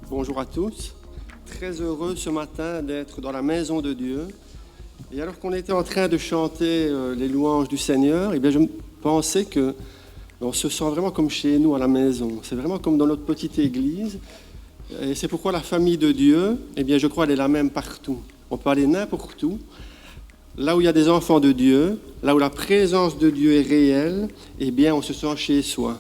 Bonjour à tous. Très heureux ce matin d'être dans la maison de Dieu. Et alors qu'on était en train de chanter les louanges du Seigneur, eh bien je pensais que on se sent vraiment comme chez nous à la maison. C'est vraiment comme dans notre petite église. Et c'est pourquoi la famille de Dieu, eh bien je crois elle est la même partout. On peut aller n'importe où. Là où il y a des enfants de Dieu, là où la présence de Dieu est réelle, eh bien on se sent chez soi.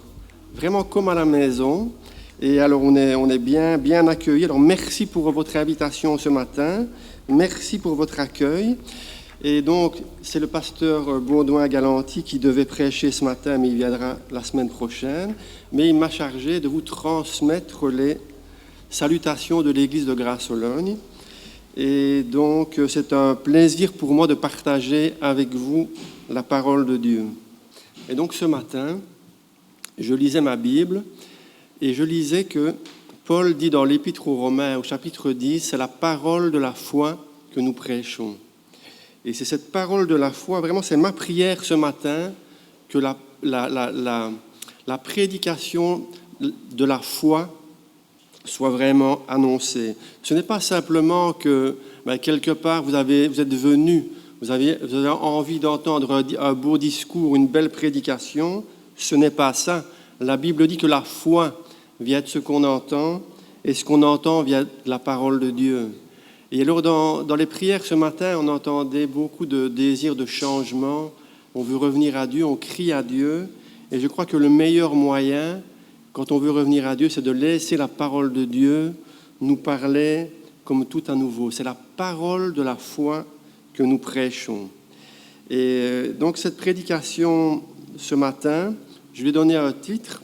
Vraiment comme à la maison. Et alors on est bien accueillis. Alors merci pour votre invitation ce matin. Merci pour votre accueil. Et donc c'est le pasteur Baudouin-Galanty qui devait prêcher ce matin, mais il viendra la semaine prochaine. Mais il m'a chargé de vous transmettre les salutations de l'église de Grasse-Sologne. Et donc c'est un plaisir pour moi de partager avec vous la parole de Dieu. Et donc ce matin, je lisais ma Bible. Et je lisais que Paul dit dans l'Épître aux Romains, au chapitre 10, c'est la parole de la foi que nous prêchons. Et c'est cette parole de la foi, vraiment, c'est ma prière ce matin, que la prédication de la foi soit vraiment annoncée. Ce n'est pas simplement que, quelque part, vous êtes venus, vous avez envie d'entendre un beau discours, une belle prédication. Ce n'est pas ça. La Bible dit que la foi vient de ce qu'on entend, et ce qu'on entend vient de la parole de Dieu. Et alors, dans les prières ce matin, on entendait beaucoup de désirs de changement. On veut revenir à Dieu, on crie à Dieu. Et je crois que le meilleur moyen, quand on veut revenir à Dieu, c'est de laisser la parole de Dieu nous parler comme tout à nouveau. C'est la parole de la foi que nous prêchons. Et donc, cette prédication ce matin, je vais donner un titre.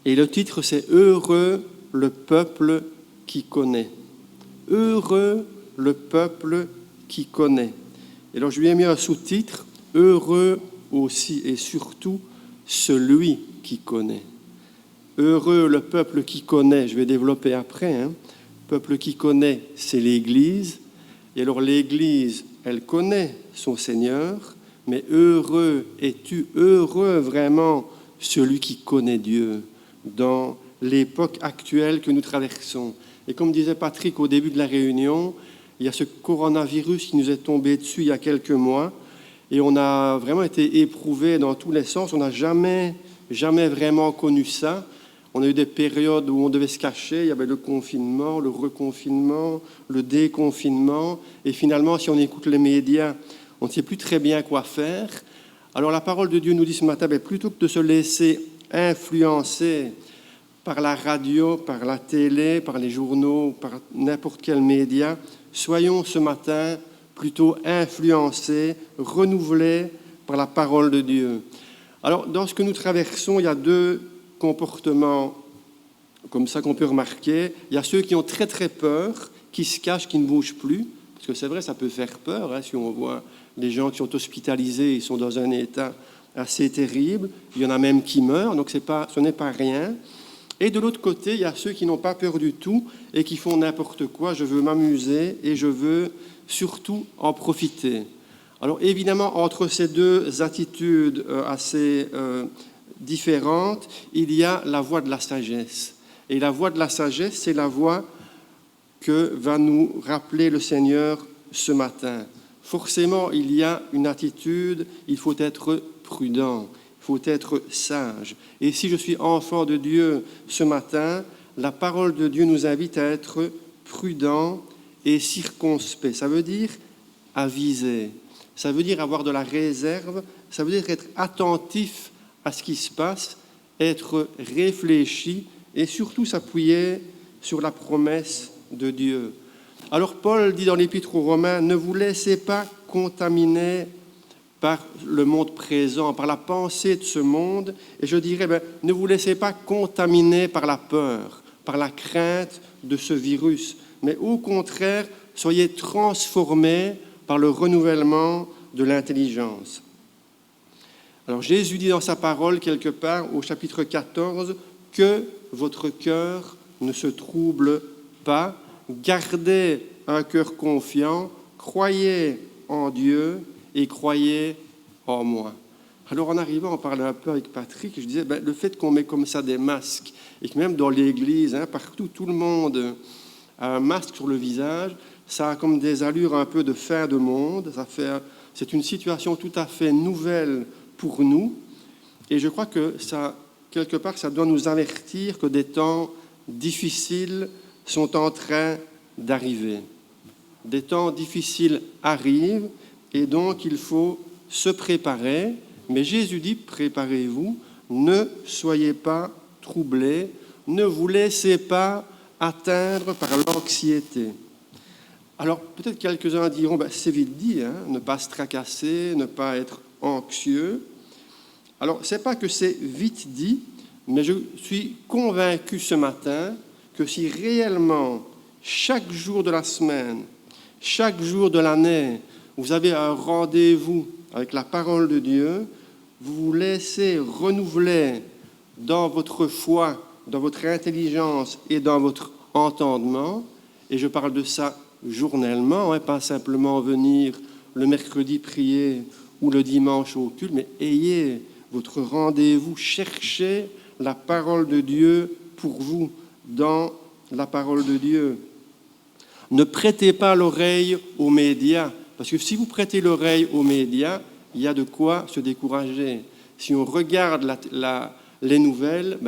Et le titre, c'est « Heureux le peuple qui connaît ». Heureux le peuple qui connaît. Et alors, je lui ai mis un sous-titre « Heureux aussi et surtout celui qui connaît ». Heureux le peuple qui connaît, je vais développer après. Le peuple qui connaît, c'est l'Église. Et alors, l'Église, elle connaît son Seigneur, mais heureux es-tu, heureux vraiment celui qui connaît Dieu dans l'époque actuelle que nous traversons. Et comme disait Patrick au début de la réunion, il y a ce coronavirus qui nous est tombé dessus il y a quelques mois, et on a vraiment été éprouvés dans tous les sens. On n'a jamais vraiment connu ça. On a eu des périodes où on devait se cacher, il y avait le confinement, le reconfinement, le déconfinement, et finalement, si on écoute les médias, on ne sait plus très bien quoi faire. Alors la parole de Dieu nous dit ce matin, plutôt que de se laisser influencés par la radio, par la télé, par les journaux, par n'importe quel média, soyons ce matin plutôt influencés, renouvelés par la parole de Dieu. Alors, dans ce que nous traversons, il y a deux comportements comme ça qu'on peut remarquer. Il y a ceux qui ont très très peur, qui se cachent, qui ne bougent plus, parce que c'est vrai, ça peut faire peur, si on voit les gens qui sont hospitalisés, ils sont dans un état assez terrible, il y en a même qui meurent, donc ce n'est pas rien. Et de l'autre côté, il y a ceux qui n'ont pas peur du tout et qui font n'importe quoi. Je veux m'amuser et je veux surtout en profiter. Alors évidemment, entre ces deux attitudes assez différentes, il y a la voie de la sagesse. Et la voie de la sagesse, c'est la voie que va nous rappeler le Seigneur ce matin. Forcément, il y a une attitude, il faut être prudent, il faut être sage. Et si je suis enfant de Dieu ce matin, la parole de Dieu nous invite à être prudent et circonspect. Ça veut dire aviser, ça veut dire avoir de la réserve, ça veut dire être attentif à ce qui se passe, être réfléchi et surtout s'appuyer sur la promesse de Dieu. Alors Paul dit dans l'Épître aux Romains, ne vous laissez pas contaminer par le monde présent, par la pensée de ce monde. Et je dirais, ne vous laissez pas contaminer par la peur, par la crainte de ce virus. Mais au contraire, soyez transformés par le renouvellement de l'intelligence. Alors Jésus dit dans sa parole, quelque part, au chapitre 14, que votre cœur ne se trouble pas. Gardez un cœur confiant, croyez en Dieu et croyez en moi. Alors en arrivant, on parlait un peu avec Patrick, je disais, le fait qu'on met comme ça des masques, et que même dans l'église, partout, tout le monde a un masque sur le visage, ça a comme des allures un peu de fin de monde, c'est une situation tout à fait nouvelle pour nous, et je crois que ça, quelque part, ça doit nous avertir que des temps difficiles sont en train d'arriver. Des temps difficiles arrivent, et donc il faut se préparer. Mais Jésus dit, préparez-vous, ne soyez pas troublés, ne vous laissez pas atteindre par l'anxiété. Alors, peut-être quelques-uns diront, c'est vite dit, ne pas se tracasser, ne pas être anxieux. Alors, ce n'est pas que c'est vite dit, mais je suis convaincu ce matin que si réellement, chaque jour de la semaine, chaque jour de l'année, vous avez un rendez-vous avec la parole de Dieu, vous vous laissez renouveler dans votre foi, dans votre intelligence et dans votre entendement, et je parle de ça journellement, pas simplement venir le mercredi prier ou le dimanche au culte, mais ayez votre rendez-vous, cherchez la parole de Dieu pour vous dans la parole de Dieu. Ne prêtez pas l'oreille aux médias, parce que si vous prêtez l'oreille aux médias, il y a de quoi se décourager. Si on regarde les nouvelles,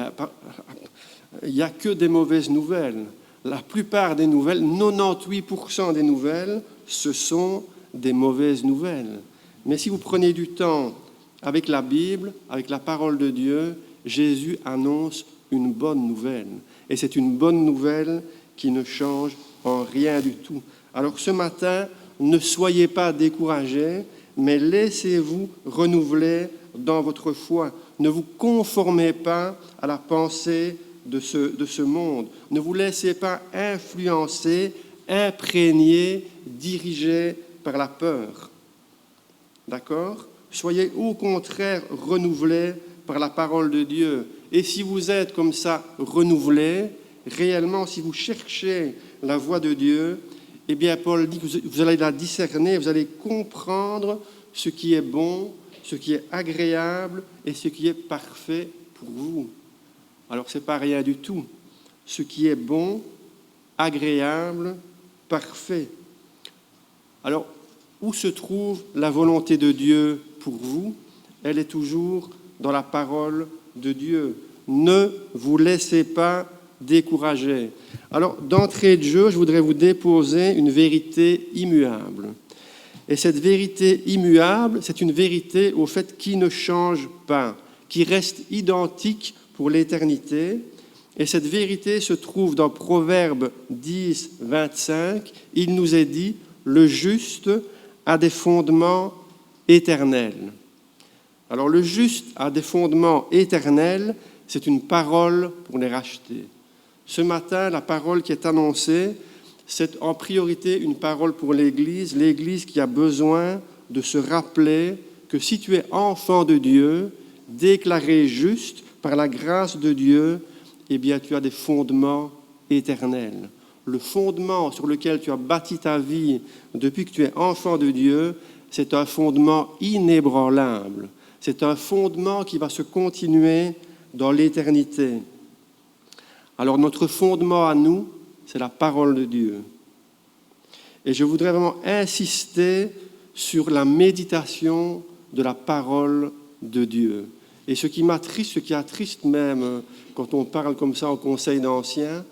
il n'y a que des mauvaises nouvelles. La plupart des nouvelles, 98% des nouvelles, ce sont des mauvaises nouvelles. Mais si vous prenez du temps avec la Bible, avec la parole de Dieu, Jésus annonce une bonne nouvelle. Et c'est une bonne nouvelle qui ne change en rien du tout. Alors ce matin, ne soyez pas découragés, mais laissez-vous renouveler dans votre foi. Ne vous conformez pas à la pensée de ce monde. Ne vous laissez pas influencer, imprégner, diriger par la peur. D'accord ? Soyez au contraire renouvelés par la parole de Dieu. Et si vous êtes comme ça renouvelés, réellement, si vous cherchez la voie de Dieu, eh bien, Paul dit que vous allez la discerner, vous allez comprendre ce qui est bon, ce qui est agréable et ce qui est parfait pour vous. Alors, ce n'est pas rien du tout. Ce qui est bon, agréable, parfait. Alors, où se trouve la volonté de Dieu pour vous? Elle est toujours dans la parole de Dieu. Ne vous laissez pas décourager. Alors, d'entrée de jeu, je voudrais vous déposer une vérité immuable. Et cette vérité immuable, c'est une vérité au fait qui ne change pas, qui reste identique pour l'éternité. Et cette vérité se trouve dans Proverbes 10, 25. Il nous est dit, le juste a des fondements éternels. Alors, le juste a des fondements éternels, c'est une parole pour les racheter. Ce matin, la parole qui est annoncée, c'est en priorité une parole pour l'Église qui a besoin de se rappeler que si tu es enfant de Dieu, déclaré juste par la grâce de Dieu, eh bien tu as des fondements éternels. Le fondement sur lequel tu as bâti ta vie depuis que tu es enfant de Dieu, c'est un fondement inébranlable. C'est un fondement qui va se continuer dans l'éternité. Alors notre fondement à nous, c'est la parole de Dieu. Et je voudrais vraiment insister sur la méditation de la parole de Dieu. Et ce qui m'attriste, ce qui attriste même quand on parle comme ça au conseil d'anciens,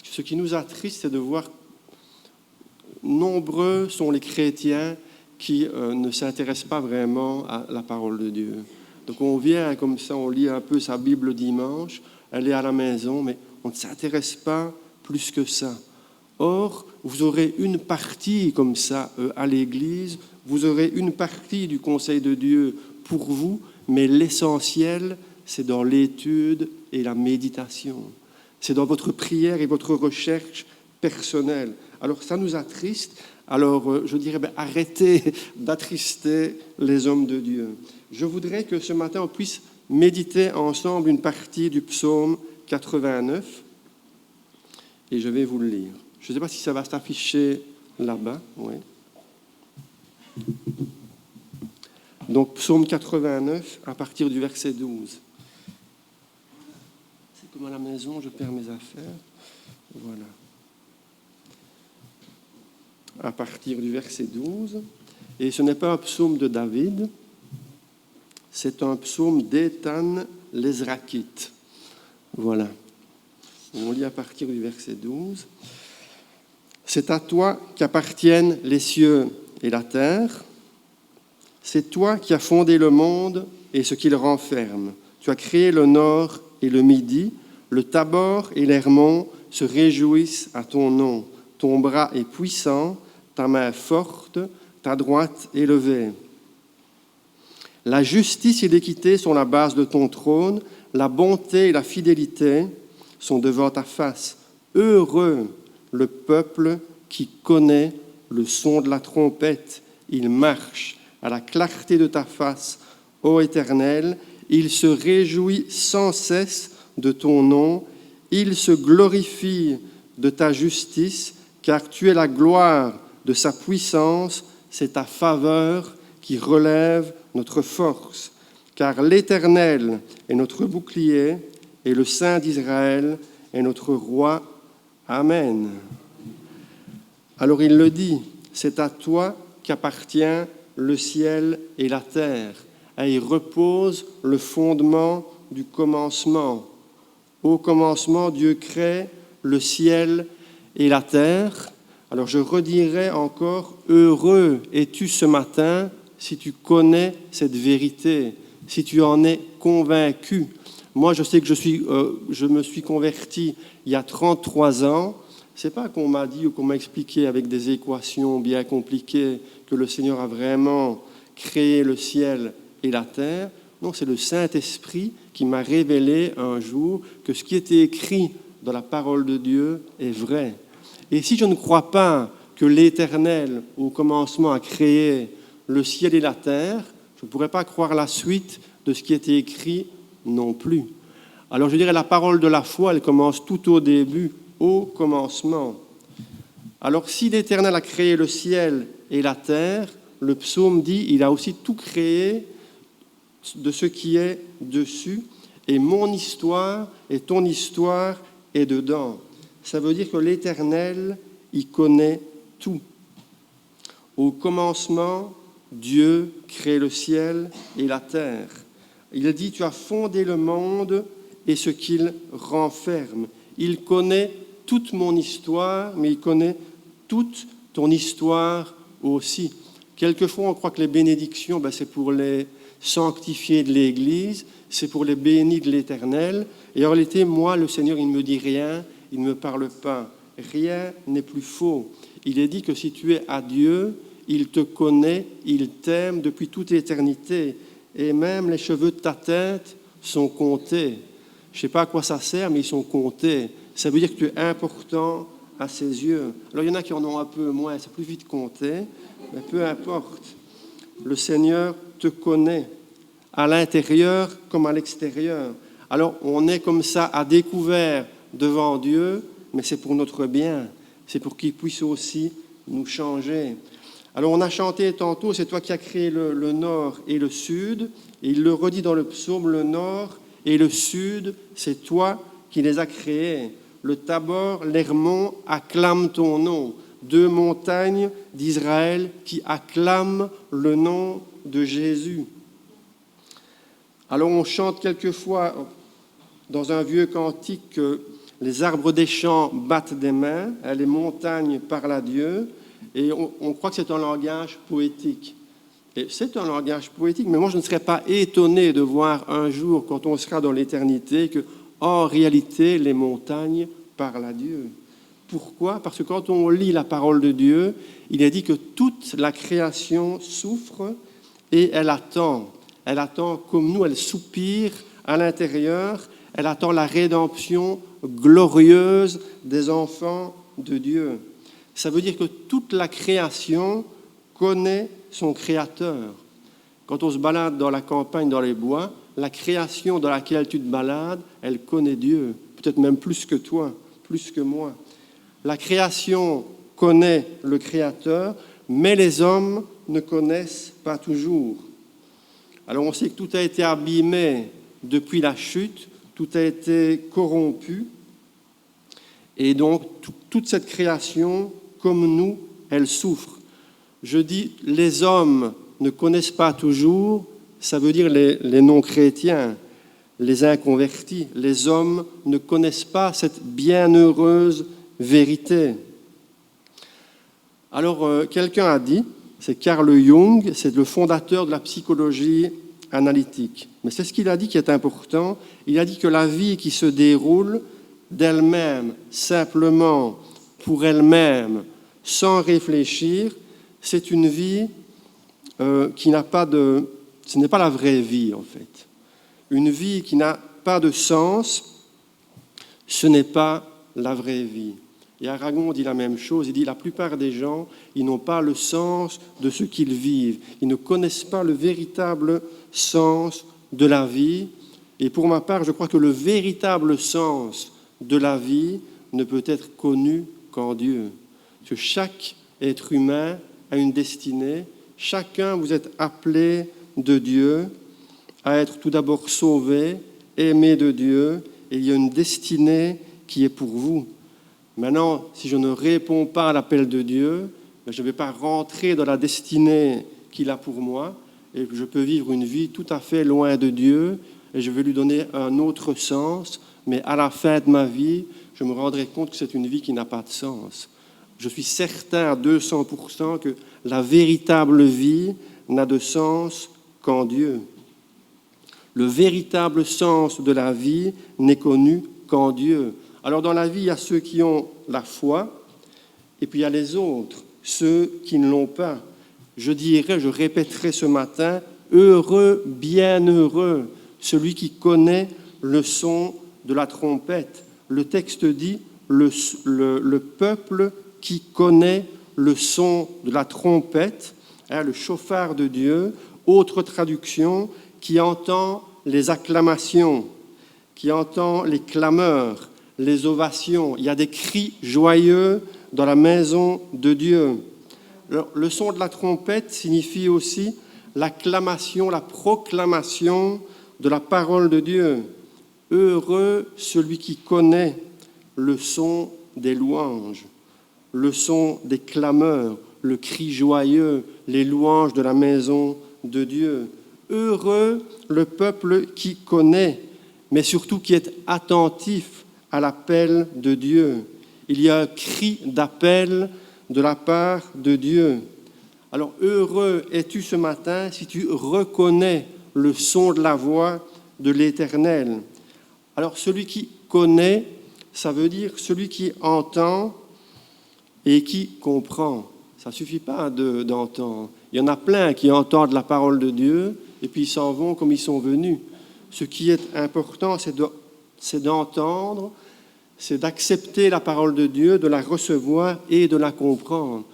ce qui nous attriste, c'est de voir nombreux sont les chrétiens qui ne s'intéressent pas vraiment à la parole de Dieu. Donc on vient comme ça, on lit un peu sa Bible dimanche, elle est à la maison, mais on ne s'intéresse pas plus que ça. Or, vous aurez une partie comme ça à l'Église, vous aurez une partie du conseil de Dieu pour vous, mais l'essentiel, c'est dans l'étude et la méditation. C'est dans votre prière et votre recherche personnelle. Alors, ça nous attriste. Alors, je dirais, arrêtez d'attrister les hommes de Dieu. Je voudrais que ce matin, on puisse méditer ensemble une partie du psaume 89. Et je vais vous le lire. Je ne sais pas si ça va s'afficher là-bas. Oui. Donc, psaume 89, à partir du verset 12. C'est comme à la maison, je perds mes affaires. Voilà. À partir du verset 12. Et ce n'est pas un psaume de David, c'est un psaume d'Étan l'Ezrakite. Voilà. On lit à partir du verset 12. C'est à toi qu'appartiennent les cieux et la terre. C'est toi qui as fondé le monde et ce qu'il renferme. Tu as créé le nord et le midi. Le Tabor et l'Hermon se réjouissent à ton nom. Ton bras est puissant, ta main est forte, ta droite élevée. La justice et l'équité sont la base de ton trône. La bonté et la fidélité sont devant ta face. Heureux le peuple qui connaît le son de la trompette. Il marche à la clarté de ta face, ô Éternel. Il se réjouit sans cesse de ton nom. Il se glorifie de ta justice, car tu es la gloire de sa puissance. C'est ta faveur qui relève notre force. Car l'Éternel est notre bouclier et le Saint d'Israël est notre roi. Amen. Alors il le dit, c'est à toi qu'appartient le ciel et la terre. Et il repose le fondement du commencement. Au commencement, Dieu crée le ciel et la terre. Alors je redirai encore, heureux es-tu ce matin si tu connais cette vérité, si tu en es convaincu. Moi, je sais que je me suis converti il y a 33 ans. Ce n'est pas qu'on m'a dit ou qu'on m'a expliqué avec des équations bien compliquées que le Seigneur a vraiment créé le ciel et la terre. Non, c'est le Saint-Esprit qui m'a révélé un jour que ce qui était écrit dans la parole de Dieu est vrai. Et si je ne crois pas que l'Éternel, au commencement, a créé le ciel et la terre, je ne pourrais pas croire la suite de ce qui était écrit non plus. Alors je dirais la parole de la foi, elle commence tout au début, au commencement. Alors si l'Éternel a créé le ciel et la terre, le psaume dit, il a aussi tout créé de ce qui est dessus, et mon histoire et ton histoire est dedans. Ça veut dire que l'Éternel, il connaît tout. Au commencement, Dieu crée le ciel et la terre. Il dit, tu as fondé le monde et ce qu'il renferme. Il connaît toute mon histoire, mais il connaît toute ton histoire aussi. Quelquefois, on croit que les bénédictions, c'est pour les sanctifiés de l'Église, c'est pour les bénis de l'Éternel. Et en réalité, moi, le Seigneur, il ne me dit rien, il ne me parle pas. Rien n'est plus faux. Il est dit que si tu es à Dieu, il te connaît, il t'aime depuis toute éternité. Et même les cheveux de ta tête sont comptés. Je ne sais pas à quoi ça sert, mais ils sont comptés. Ça veut dire que tu es important à ses yeux. Alors il y en a qui en ont un peu moins, c'est plus vite compté, mais peu importe. Le Seigneur te connaît, à l'intérieur comme à l'extérieur. Alors on est comme ça à découvert devant Dieu, mais c'est pour notre bien. C'est pour qu'il puisse aussi nous changer. Alors on a chanté tantôt, c'est toi qui as créé le nord et le sud, et il le redit dans le psaume, le nord et le sud, c'est toi qui les as créés. Le Tabor, l'Hermon acclament ton nom. 2 montagnes d'Israël qui acclament le nom de Jésus. Alors on chante quelquefois dans un vieux cantique que les arbres des champs battent des mains, les montagnes parlent à Dieu, et on croit que c'est un langage poétique. Et c'est un langage poétique, mais moi je ne serais pas étonné de voir un jour, quand on sera dans l'éternité, que en réalité les montagnes parlent à Dieu. Pourquoi ? Parce que quand on lit la parole de Dieu, il est dit que toute la création souffre et elle attend. Elle attend comme nous, elle soupire à l'intérieur, elle attend la rédemption glorieuse des enfants de Dieu. Ça veut dire que toute la création connaît son Créateur. Quand on se balade dans la campagne, dans les bois, la création dans laquelle tu te balades, elle connaît Dieu, peut-être même plus que toi, plus que moi. La création connaît le Créateur, mais les hommes ne connaissent pas toujours. Alors on sait que tout a été abîmé depuis la chute, tout a été corrompu, et donc toute cette création, comme nous, elle souffre. Je dis, les hommes ne connaissent pas toujours, ça veut dire les non-chrétiens, les inconvertis. Les hommes ne connaissent pas cette bienheureuse vérité. Alors, quelqu'un a dit, c'est Carl Jung, c'est le fondateur de la psychologie analytique. Mais c'est ce qu'il a dit qui est important. Il a dit que la vie qui se déroule d'elle-même, simplement, pour elle-même, sans réfléchir, c'est une vie qui n'a pas de... Ce n'est pas la vraie vie, en fait. Une vie qui n'a pas de sens, ce n'est pas la vraie vie. Et Aragon dit la même chose, il dit la plupart des gens, ils n'ont pas le sens de ce qu'ils vivent. Ils ne connaissent pas le véritable sens de la vie. Et pour ma part, je crois que le véritable sens de la vie ne peut être connu qu'en Dieu. Que chaque être humain a une destinée. Chacun, vous êtes appelé de Dieu à être tout d'abord sauvé, aimé de Dieu, et il y a une destinée qui est pour vous. Maintenant, si je ne réponds pas à l'appel de Dieu, je ne vais pas rentrer dans la destinée qu'il a pour moi, et je peux vivre une vie tout à fait loin de Dieu, et je vais lui donner un autre sens, mais à la fin de ma vie, je me rendrai compte que c'est une vie qui n'a pas de sens. Je suis certain à 200% que la véritable vie n'a de sens qu'en Dieu. Le véritable sens de la vie n'est connu qu'en Dieu. Alors dans la vie, il y a ceux qui ont la foi, et puis il y a les autres, ceux qui ne l'ont pas. Je dirais, je répéterai ce matin, heureux, bienheureux, celui qui connaît le son de la trompette. Le texte dit, le peuple qui connaît le son de la trompette, le chauffard de Dieu, autre traduction, qui entend les acclamations, qui entend les clameurs, les ovations. Il y a des cris joyeux dans la maison de Dieu. Alors, le son de la trompette signifie aussi l'acclamation, la proclamation de la parole de Dieu. Heureux celui qui connaît le son des louanges, le son des clameurs, le cri joyeux, les louanges de la maison de Dieu. Heureux le peuple qui connaît, mais surtout qui est attentif à l'appel de Dieu. Il y a un cri d'appel de la part de Dieu. Alors, heureux es-tu ce matin si tu reconnais le son de la voix de l'Éternel. Alors, celui qui connaît, ça veut dire celui qui entend et qui comprend. Ça ne suffit pas d'entendre. Il y en a plein qui entendent la parole de Dieu et puis ils s'en vont comme ils sont venus. Ce qui est important, c'est d'entendre, c'est d'accepter la parole de Dieu, de la recevoir et de la comprendre.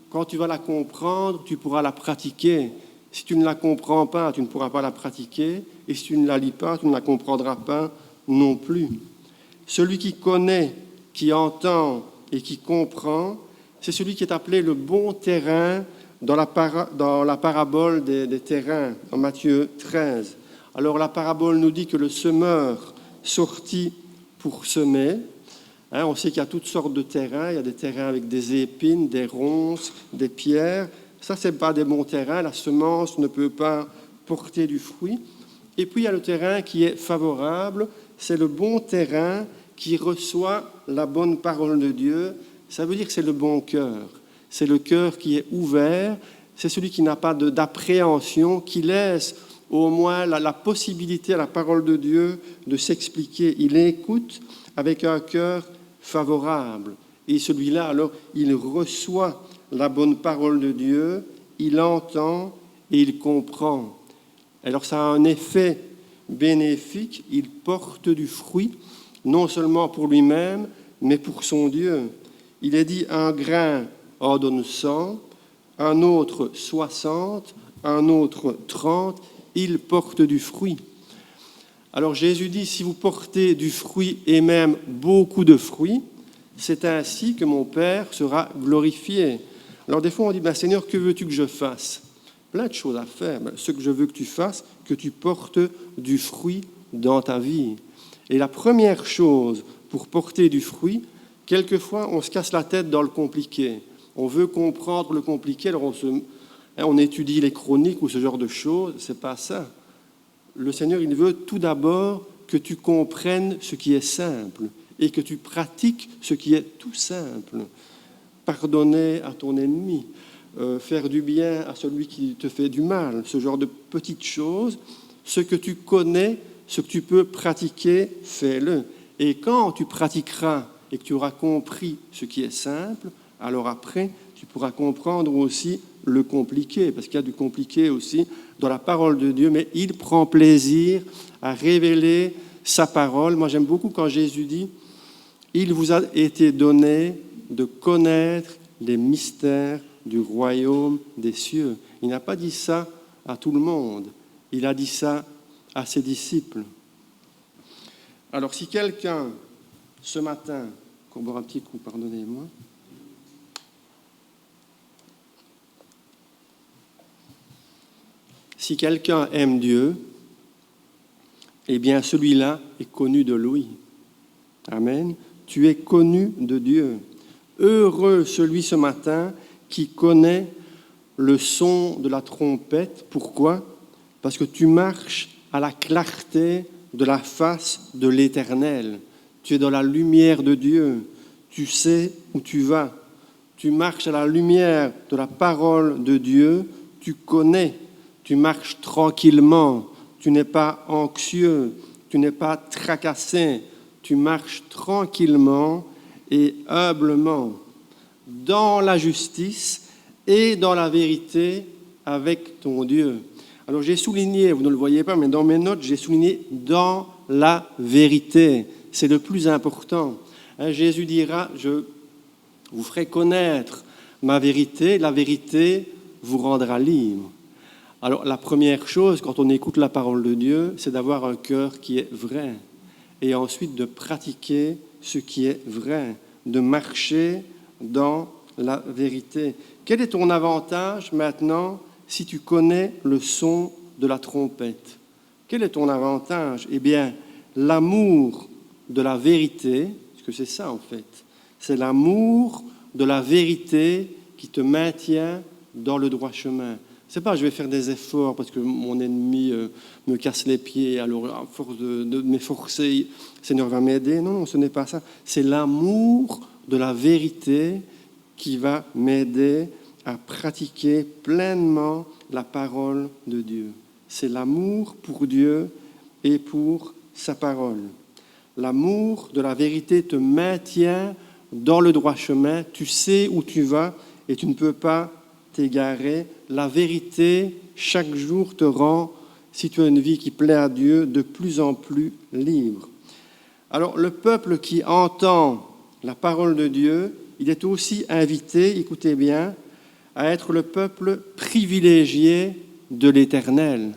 Quand tu vas la comprendre, tu pourras la pratiquer. Si tu ne la comprends pas, tu ne pourras pas la pratiquer. Et si tu ne la lis pas, tu ne la comprendras pas non plus. Celui qui connaît, qui entend et qui comprend, c'est celui qui est appelé le bon terrain dans la parabole des terrains, en Matthieu 13. Alors la parabole nous dit que le semeur sortit pour semer. On sait qu'il y a toutes sortes de terrains. Il y a des terrains avec des épines, des ronces, des pierres. Ça, ce n'est pas des bons terrains. La semence ne peut pas porter du fruit. Et puis, il y a le terrain qui est favorable. C'est le bon terrain qui reçoit la bonne parole de Dieu. Ça veut dire que c'est le bon cœur. C'est le cœur qui est ouvert. C'est celui qui n'a pas d'appréhension, qui laisse au moins la possibilité à la parole de Dieu de s'expliquer. Il écoute avec un cœur favorable. Et celui-là, alors, il reçoit la bonne parole de Dieu, il entend et il comprend. Alors, ça a un effet bénéfique, il porte du fruit, non seulement pour lui-même, mais pour son Dieu. Il est dit, un grain en donne 100, un autre 60, un autre 30, il porte du fruit. Alors Jésus dit, si vous portez du fruit et même beaucoup de fruits, c'est ainsi que mon Père sera glorifié. Alors des fois on dit, Seigneur, que veux-tu que je fasse? Plein de choses à faire. Ce que je veux que tu fasses, que tu portes du fruit dans ta vie. Et la première chose pour porter du fruit, quelquefois on se casse la tête dans le compliqué. On veut comprendre le compliqué, alors on étudie les chroniques ou ce genre de choses, c'est pas ça. Le Seigneur, il veut tout d'abord que tu comprennes ce qui est simple et que tu pratiques ce qui est tout simple. Pardonner à ton ennemi, faire du bien à celui qui te fait du mal, ce genre de petites choses, ce que tu connais, ce que tu peux pratiquer, fais-le. Et quand tu pratiqueras et que tu auras compris ce qui est simple, alors après, tu pourras comprendre aussi le compliqué, parce qu'il y a du compliqué aussi dans la parole de Dieu, mais il prend plaisir à révéler sa parole. Moi, j'aime beaucoup quand Jésus dit « Il vous a été donné de connaître les mystères du royaume des cieux ». Il n'a pas dit ça à tout le monde, il a dit ça à ses disciples. Alors, si quelqu'un, ce matin, qu'on boit un petit coup, pardonnez-moi, si quelqu'un aime Dieu, eh bien celui-là est connu de lui. Amen. Tu es connu de Dieu. Heureux celui ce matin qui connaît le son de la trompette. Pourquoi? Parce que tu marches à la clarté de la face de l'Éternel. Tu es dans la lumière de Dieu. Tu sais où tu vas. Tu marches à la lumière de la parole de Dieu. Tu connais. Tu marches tranquillement, tu n'es pas anxieux, tu n'es pas tracassé, tu marches tranquillement et humblement dans la justice et dans la vérité avec ton Dieu. Alors j'ai souligné, vous ne le voyez pas, mais dans mes notes, j'ai souligné dans la vérité. C'est le plus important. Jésus dira, je vous ferai connaître ma vérité, la vérité vous rendra libre. Alors, la première chose, quand on écoute la parole de Dieu, c'est d'avoir un cœur qui est vrai. Et ensuite, de pratiquer ce qui est vrai, de marcher dans la vérité. Quel est ton avantage maintenant si tu connais le son de la trompette? Quel est ton avantage? Eh bien, l'amour de la vérité, parce que c'est ça en fait, c'est l'amour de la vérité qui te maintient dans le droit chemin. C'est pas je vais faire des efforts parce que mon ennemi me casse les pieds, alors à force de m'efforcer, le Seigneur va m'aider. Non, ce n'est pas ça. C'est l'amour de la vérité qui va m'aider à pratiquer pleinement la parole de Dieu. C'est l'amour pour Dieu et pour sa parole. L'amour de la vérité te maintient dans le droit chemin. Tu sais où tu vas et tu ne peux pas t'égarer. La vérité, chaque jour, te rend, si tu as une vie qui plaît à Dieu, de plus en plus libre. Alors, le peuple qui entend la parole de Dieu, il est aussi invité, écoutez bien, à être le peuple privilégié de l'Éternel.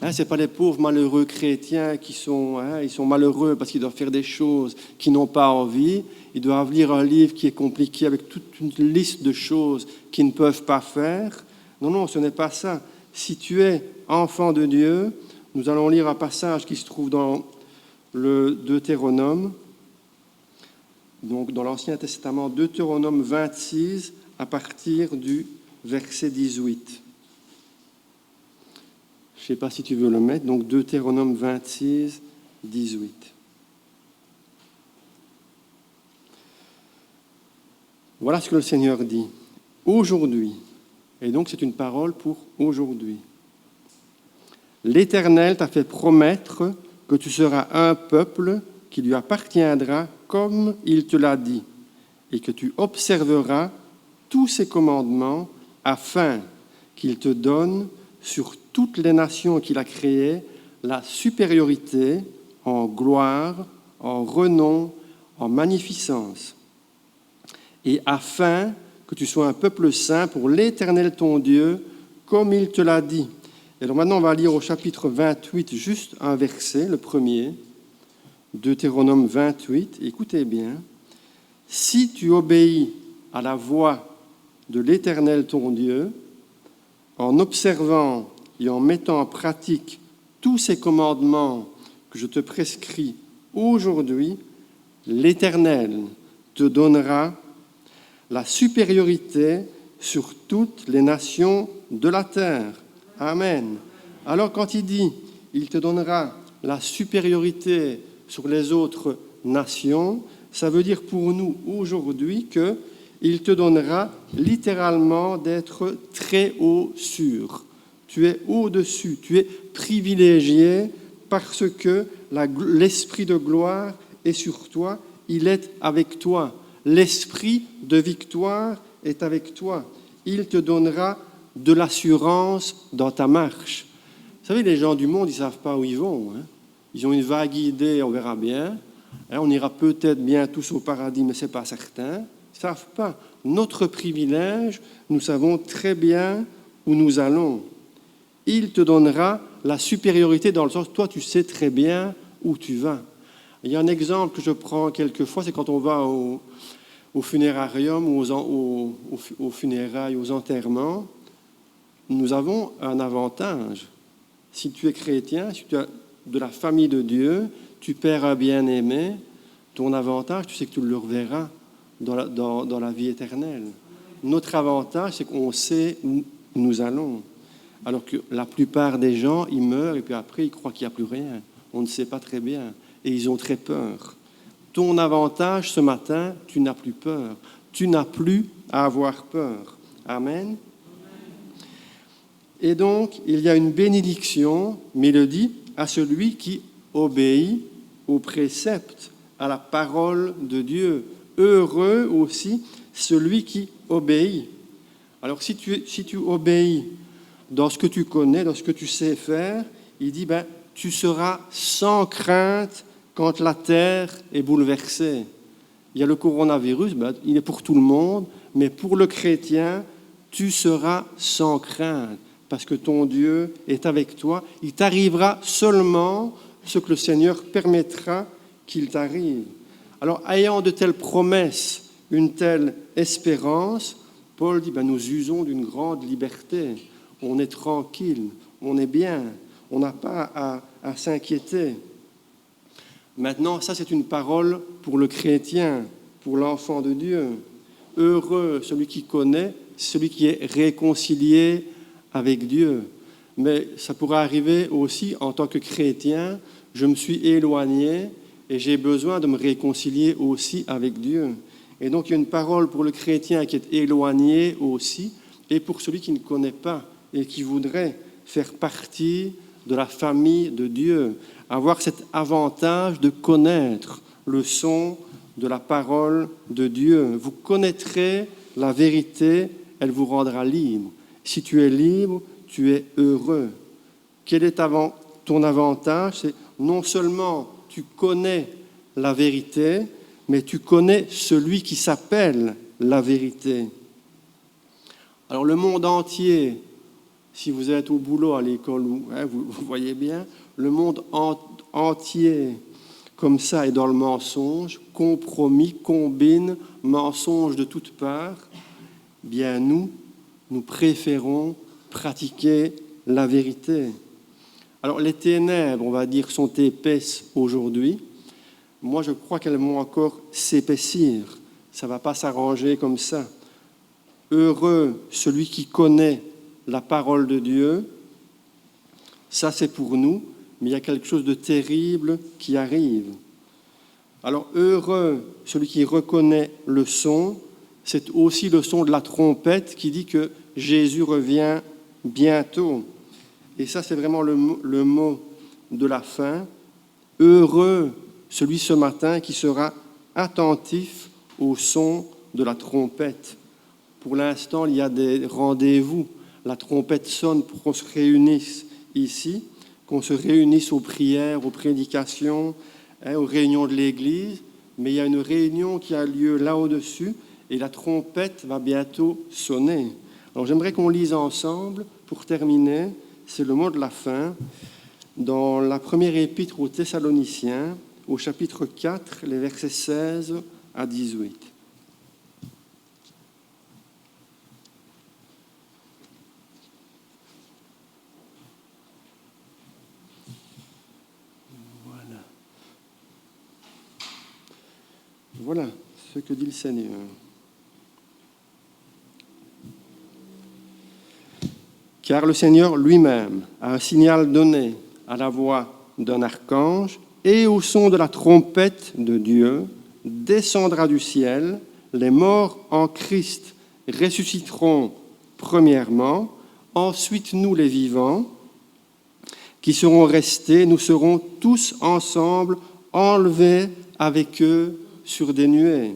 Ce n'est pas les pauvres malheureux chrétiens qui sont, ils sont malheureux parce qu'ils doivent faire des choses qu'ils n'ont pas envie. Ils doivent lire un livre qui est compliqué avec toute une liste de choses qu'ils ne peuvent pas faire. Non, ce n'est pas ça. Si tu es enfant de Dieu, nous allons lire un passage qui se trouve dans le Deutéronome, donc dans l'Ancien Testament, Deutéronome 26, à partir du verset 18. Je ne sais pas si tu veux le mettre, donc Deutéronome 26, 18. Voilà ce que le Seigneur dit. Aujourd'hui, et donc c'est une parole pour aujourd'hui, l'Éternel t'a fait promettre que tu seras un peuple qui lui appartiendra comme il te l'a dit, et que tu observeras tous ses commandements afin qu'il te donne sur toutes les nations qu'il a créées la supériorité en gloire, en renom, en magnificence, et afin que tu sois un peuple saint pour l'Éternel ton Dieu, comme il te l'a dit. Et alors maintenant, on va lire au chapitre 28, juste un verset, le premier, Deutéronome 28. Écoutez bien. « Si tu obéis à la voix de l'Éternel ton Dieu, en observant et en mettant en pratique tous ces commandements que je te prescris aujourd'hui, l'Éternel te donnera la supériorité sur toutes les nations de la terre. Amen. Alors quand il dit, il te donnera la supériorité sur les autres nations, ça veut dire pour nous aujourd'hui qu'il te donnera littéralement d'être très haut sur. Tu es au-dessus, tu es privilégié parce que l'esprit de gloire est sur toi, il est avec toi. L'esprit de victoire est avec toi. Il te donnera de l'assurance dans ta marche. Vous savez, les gens du monde, ils ne savent pas où ils vont. Hein. Ils ont une vague idée, on verra bien. Hein, on ira peut-être bien tous au paradis, mais ce n'est pas certain. Ils ne savent pas. Notre privilège, nous savons très bien où nous allons. Il te donnera la supériorité dans le sens, toi, tu sais très bien où tu vas. Il y a un exemple que je prends quelquefois, c'est quand on va au funérarium ou aux funérailles, aux enterrements. Nous avons un avantage. Si tu es chrétien, si tu es de la famille de Dieu, tu perds un bien-aimé, ton avantage, tu sais que tu le reverras dans la vie éternelle. Notre avantage, c'est qu'on sait où nous allons. Alors que la plupart des gens, ils meurent et puis après, ils croient qu'il n'y a plus rien. On ne sait pas très bien. Et ils ont très peur. Ton avantage ce matin, tu n'as plus peur. Tu n'as plus à avoir peur. Amen. Et donc, il y a une bénédiction, mais il le dit, à celui qui obéit aux préceptes, à la parole de Dieu. Heureux aussi celui qui obéit. Alors, si tu obéis dans ce que tu connais, dans ce que tu sais faire, il dit, tu seras sans crainte quand la terre est bouleversée. Il y a le coronavirus, il est pour tout le monde, mais pour le chrétien, tu seras sans crainte, parce que ton Dieu est avec toi. Il t'arrivera seulement ce que le Seigneur permettra qu'il t'arrive. Alors, ayant de telles promesses, une telle espérance, Paul dit, nous usons d'une grande liberté. On est tranquille, on est bien, on n'a pas à s'inquiéter. Maintenant, ça c'est une parole pour le chrétien, pour l'enfant de Dieu. Heureux celui qui connaît, celui qui est réconcilié avec Dieu. Mais ça pourrait arriver aussi en tant que chrétien, je me suis éloigné et j'ai besoin de me réconcilier aussi avec Dieu. Et donc il y a une parole pour le chrétien qui est éloigné aussi et pour celui qui ne connaît pas et qui voudrait faire partie de la famille de Dieu, avoir cet avantage de connaître le son de la parole de Dieu. Vous connaîtrez la vérité, elle vous rendra libre. Si tu es libre, tu es heureux. Quel est ton avantage? C'est non seulement tu connais la vérité, mais tu connais celui qui s'appelle la vérité. Alors le monde entier, si vous êtes au boulot, à l'école, vous voyez bien, le monde entier, comme ça, est dans le mensonge, compromis, combine, mensonge de toutes parts. Bien nous préférons pratiquer la vérité. Alors les ténèbres, on va dire, sont épaisses aujourd'hui. Moi, je crois qu'elles vont encore s'épaissir. Ça ne va pas s'arranger comme ça. Heureux celui qui connaît la parole de Dieu, ça c'est pour nous, mais il y a quelque chose de terrible qui arrive. Alors heureux celui qui reconnaît le son, c'est aussi le son de la trompette qui dit que Jésus revient bientôt. Et ça c'est vraiment le mot de la fin. Heureux celui ce matin qui sera attentif au son de la trompette. Pour l'instant, il y a des rendez-vous. La trompette sonne pour qu'on se réunisse ici, qu'on se réunisse aux prières, aux prédications, aux réunions de l'Église. Mais il y a une réunion qui a lieu là au-dessus et la trompette va bientôt sonner. Alors j'aimerais qu'on lise ensemble, pour terminer, c'est le mot de la fin, dans la première épître aux Thessaloniciens, au chapitre 4, les versets 16 à 18. Voilà ce que dit le Seigneur. Car le Seigneur lui-même a un signal donné à la voix d'un archange et au son de la trompette de Dieu, descendra du ciel, les morts en Christ ressusciteront premièrement, ensuite nous les vivants, qui seront restés, nous serons tous ensemble enlevés avec eux sur des nuées.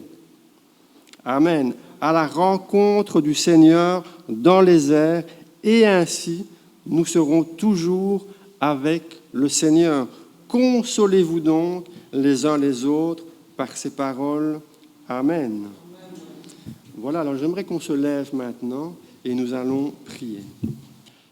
Amen. À la rencontre du Seigneur dans les airs, et ainsi nous serons toujours avec le Seigneur. Consolez-vous donc les uns les autres par ces paroles. Amen. Voilà, alors j'aimerais qu'on se lève maintenant et nous allons prier.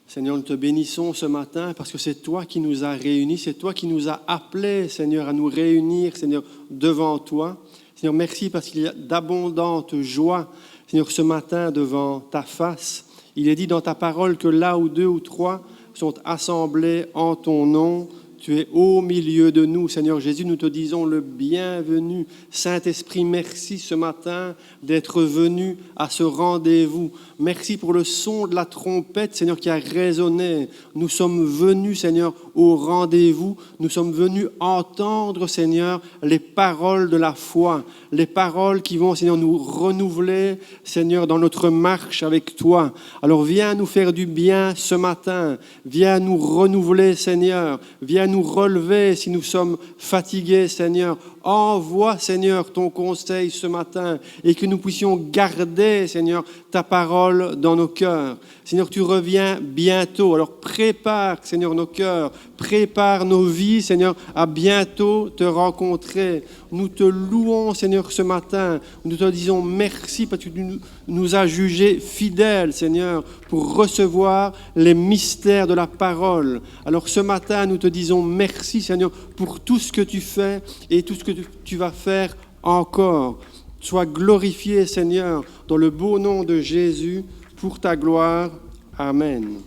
Seigneur, nous te bénissons ce matin parce que c'est toi qui nous as réunis, c'est toi qui nous as appelés, Seigneur, à nous réunir, Seigneur, devant toi. Seigneur, merci parce qu'il y a d'abondante joie, Seigneur, ce matin devant ta face. Il est dit dans ta parole que là où 2 ou 3 sont assemblés en ton nom, tu es au milieu de nous. Seigneur Jésus, nous te disons le bienvenu. Saint-Esprit, merci ce matin d'être venu à ce rendez-vous. Merci pour le son de la trompette, Seigneur, qui a résonné. Nous sommes venus, Seigneur, au rendez-vous. Nous sommes venus entendre, Seigneur, les paroles de la foi. Les paroles qui vont, Seigneur, nous renouveler, Seigneur, dans notre marche avec toi. Alors viens nous faire du bien ce matin. Viens nous renouveler, Seigneur. Viens nous relever si nous sommes fatigués, Seigneur. Envoie, Seigneur, ton conseil ce matin et que nous puissions garder, Seigneur, ta parole dans nos cœurs. Seigneur, tu reviens bientôt. Alors prépare, Seigneur, nos cœurs. Prépare nos vies, Seigneur, à bientôt te rencontrer. Nous te louons, Seigneur, ce matin. Nous te disons merci parce que tu nous as jugés fidèles, Seigneur, pour recevoir les mystères de la parole. Alors ce matin, nous te disons merci, Seigneur, pour tout ce que tu fais et tout ce que tu vas faire encore. Sois glorifié, Seigneur, dans le beau nom de Jésus, pour ta gloire. Amen.